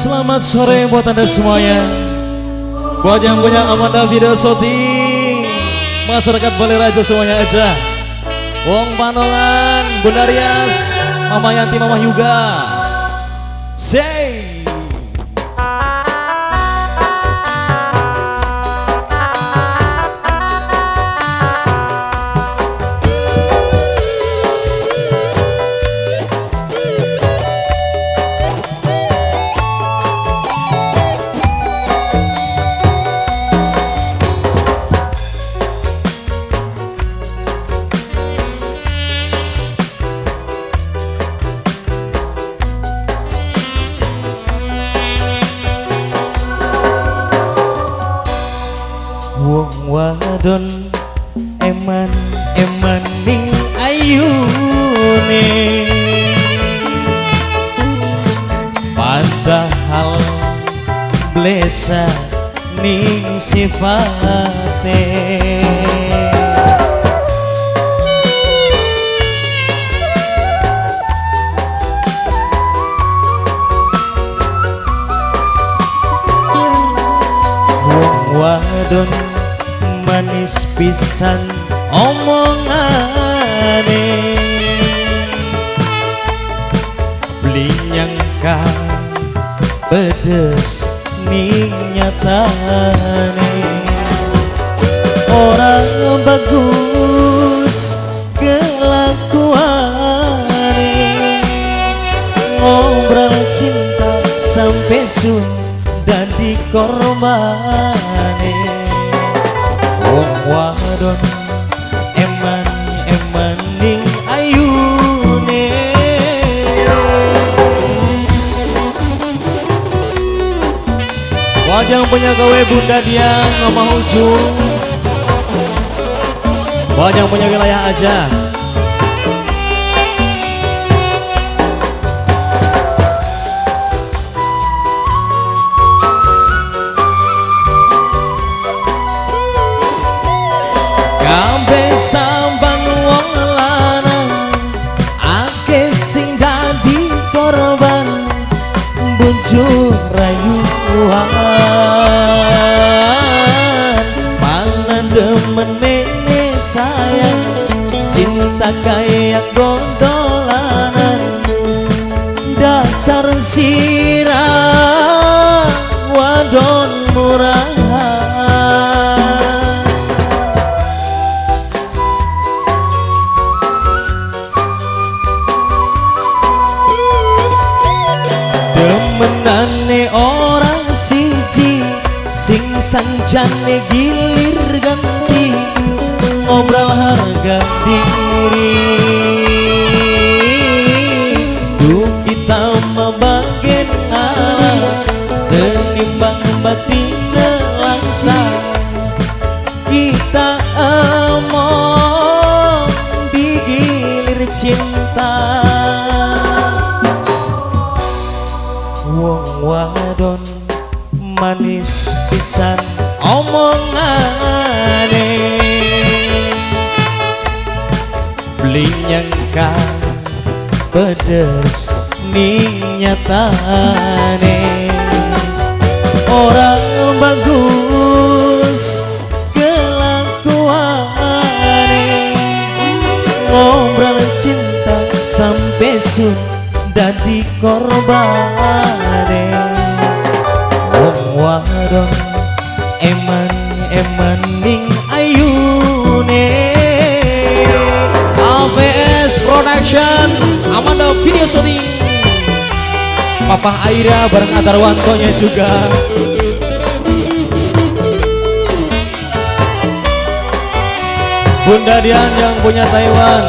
Selamat sore buat anda semuanya. Buat yang punya Amanda Video Shooting, masyarakat Baliraja semuanya aja. Wong Panongan, Bunda Rias, Mama Yanti, Mama Yuga. Say wong wadon eman ning ayune, padahal blesa ning sifate. Wong wadon manis pisan omongane, beli nyangka pedes ning nyatane. Orang bagus kelakuane, ngobrol cinta sampai sun dadi korbane. Wong wadon eman ning ayune, wajang punya gawe Bunda Diang Mama Ujung, wajang punya wilayah aja. Samban wong lanang akeh sing dadi korban bujuk rayuan, mana demen nene sayang cinta kayak gondolanan. Dasar sirah wadon murahan, demenane orang siji sing sanjane gilir ganti ngobrol harga diri. Duh kita mabagen arah tenimbang batin langsa, kita emong digilir cinta. Wong wadon manis pisan omongane, beli nyangka pedes ning nyatane. Orang bagus kelakuane, ngobrol cinta sampai sun dadi korbane. Wong wadon eman ning ayune. APS Production, Amanda Video Shooting, Papa Aira bareng Adarwantonya juga. Bunda Dian yang punya Taiwan,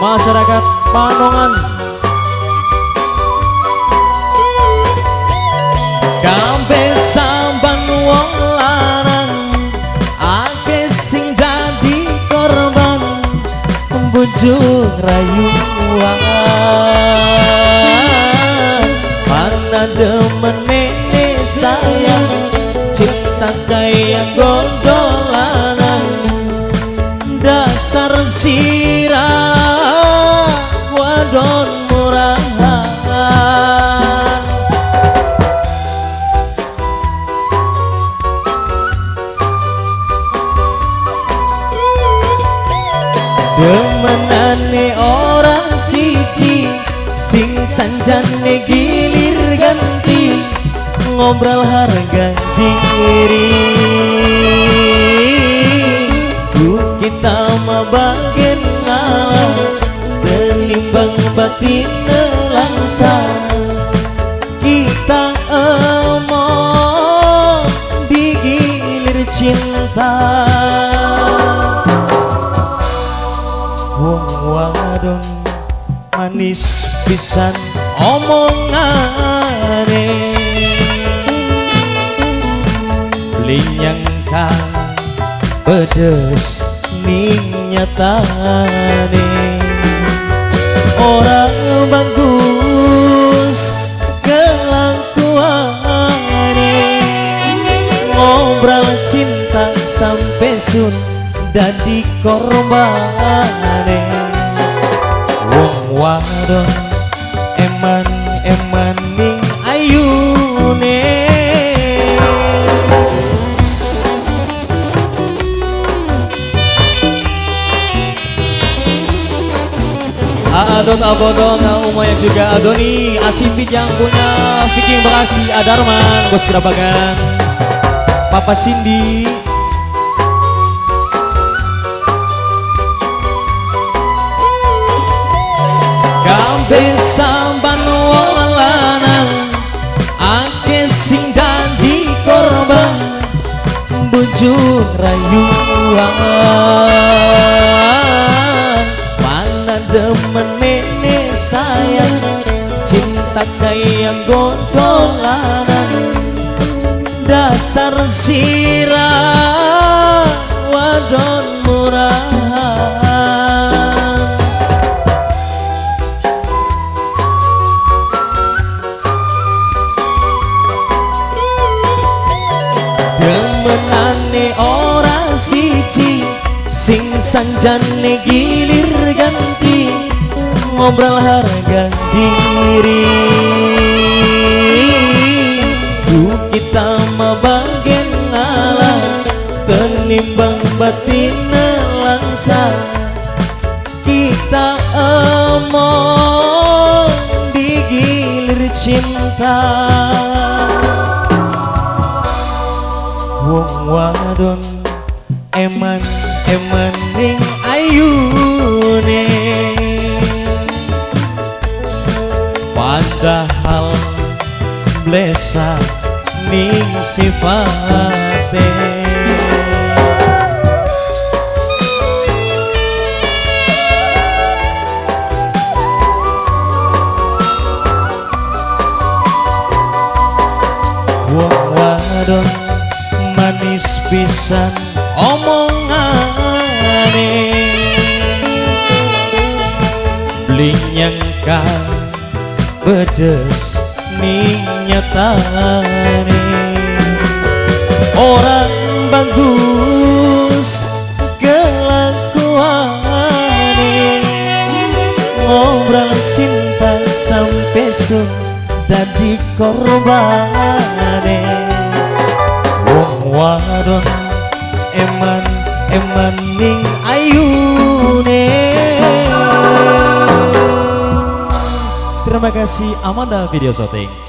masyarakat Panongan. Kampe samban wong larang akeh sing dadi korban bujuk rayuan, mana demen nene sayang cinta kayak gondolanan. Dasar sirah wadon murahan, demenane orang siji sing sanjane gilir ganti ngobrol harga diri. Kita mah bagian ngalah berimbang batin nelangsa. Kita emang digilir cinta. Wong wadon manis pisan omongane, linyangka pedes ning nyatane. Orang bagus kelakuane, ngobrol cinta sampai sun dadi korbane. Wong wadon eman ning ayune, Adon Abodong, Umayang juga Adoni, Asifid yang punya Viking Bekasi, Adarman, Bos Kerabagan, Papa Cindy, Gambe samban wong lanang, ake sing dadi korban, bujur rayuan. Mana demen nenek sayang, cinta kayak gondolanan, dasar sirah wadon murahan. Demenane orang siji sing sanjane gilir ganti ngobrol harga diri. Kita mah bagian ngalah kenimbang batin nelangsa. Kita emang digilir cinta. Wong wadon eman ning ayune, padahal blesa ning sifate. Wong wadon manis pisan omongane, blinyangka pedes ning nyatane. Orang bagus kelakuane, ngobrol cinta sampai sun dadi korbane. Wong wadon eman ning ayune. Terima kasih Amanda Video Shooting.